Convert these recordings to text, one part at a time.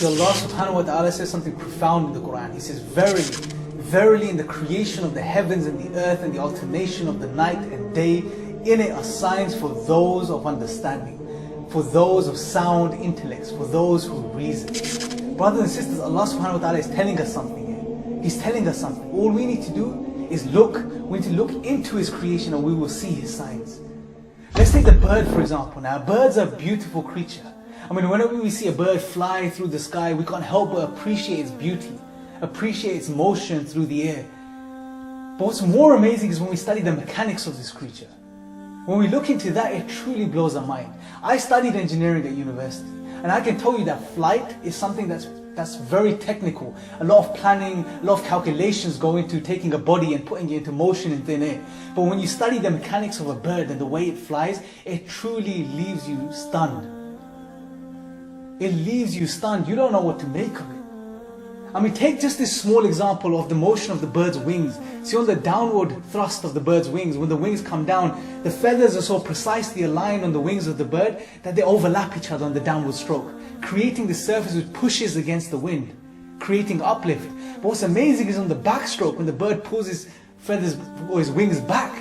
Allah subhanahu wa ta'ala says something profound in the Quran. He says, verily, verily in the creation of the heavens and the earth and the alternation of the night and day, in it are signs for those of understanding, for those of sound intellects, for those who reason. Brothers and sisters, Allah subhanahu wa ta'ala is telling us something here. He's telling us something. All we need to do is look. We need to look into His creation and we will see His signs. Let's take the bird for example now. Birds are a beautiful creature. I mean, whenever we see a bird fly through the sky, we can't help but appreciate its beauty, appreciate its motion through the air. But what's more amazing is when we study the mechanics of this creature. When we look into that, it truly blows our mind. I studied engineering at university, and I can tell you that flight is something that's very technical. A lot of planning, a lot of calculations go into taking a body and putting it into motion in thin air. But when you study the mechanics of a bird and the way it flies, it truly leaves you stunned. It leaves you stunned. You don't know what to make of it. I mean, take just this small example of the motion of the bird's wings. See, on the downward thrust of the bird's wings, when the wings come down, the feathers are so precisely aligned on the wings of the bird that they overlap each other on the downward stroke, creating the surface which pushes against the wind, creating uplift. But what's amazing is on the backstroke, when the bird pulls his feathers or his wings back,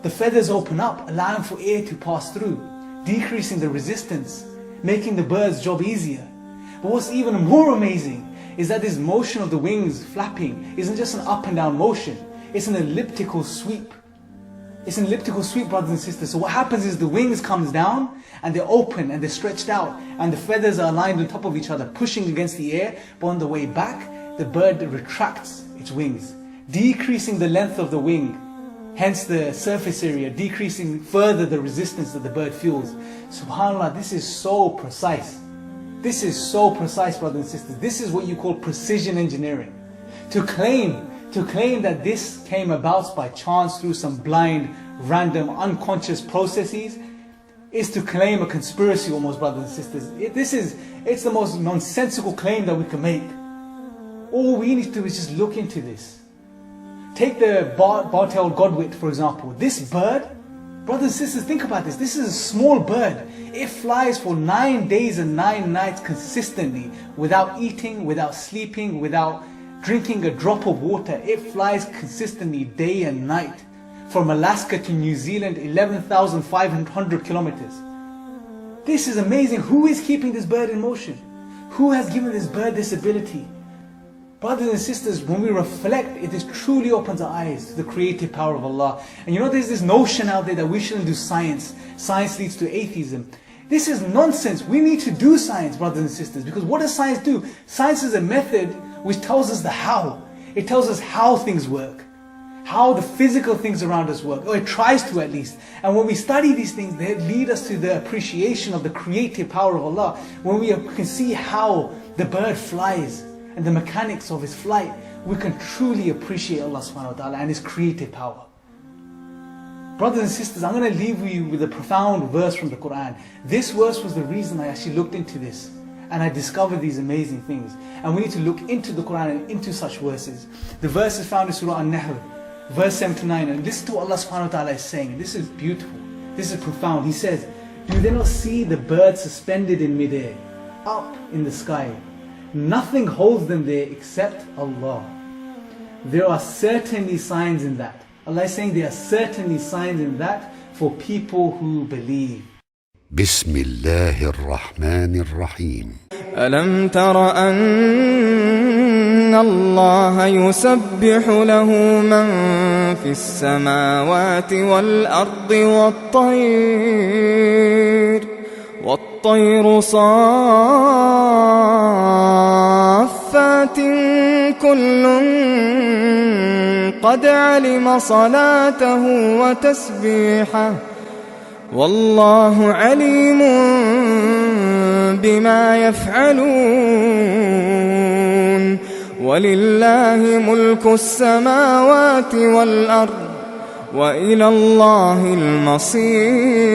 the feathers open up, allowing for air to pass through, decreasing the resistance, making the bird's job easier. But what's even more amazing is that this motion of the wings flapping isn't just an up and down motion. It's an elliptical sweep. It's an elliptical sweep, brothers and sisters. So what happens is the wings comes down and they're open and they're stretched out and the feathers are aligned on top of each other, pushing against the air. But on the way back, the bird retracts its wings, decreasing the length of the wing, hence the surface area, decreasing further the resistance that the bird feels. SubhanAllah, this is so precise. This is so precise, brothers and sisters. This is what you call precision engineering. To claim that this came about by chance through some blind, random, unconscious processes is to claim a conspiracy almost, brothers and sisters. It's the most nonsensical claim that we can make. All we need to do is just look into this. Take the bar-tailed godwit, for example. This bird, brothers and sisters, think about this. This is a small bird. It flies for 9 days and 9 nights consistently, without eating, without sleeping, without drinking a drop of water. It flies consistently day and night. From Alaska to New Zealand, 11,500 kilometers. This is amazing. Who is keeping this bird in motion? Who has given this bird this ability? Brothers and sisters, when we reflect, it truly opens our eyes to the creative power of Allah. And you know, there's this notion out there that we shouldn't do science. Science leads to atheism. This is nonsense. We need to do science, brothers and sisters, because what does science do? Science is a method which tells us the how. It tells us how things work, how the physical things around us work, or it tries to at least. And when we study these things, they lead us to the appreciation of the creative power of Allah. When we can see how the bird flies, and the mechanics of his flight, we can truly appreciate Allah subhanahu wa ta'ala and His creative power. Brothers and sisters, I'm going to leave you with a profound verse from the Quran. This verse was the reason I actually looked into this and I discovered these amazing things. And we need to look into the Quran and into such verses. The verse is found in Surah An-Nahl, verse 79. And listen to what Allah subhanahu wa ta'ala is saying. This is beautiful. This is profound. He says, do they not see the birds suspended in midair, up in the sky? Nothing holds them there except Allah. There are certainly signs in that. Allah is saying there are certainly signs in that for people who believe. بسم الله الرحمن الرحيم. ألم تر أن الله يسبح له من في السماوات والأرض والطير صافات كل قد علم صلاته وتسبيحه والله عليم بما يفعلون ولله ملك السماوات والأرض وإلى الله المصير.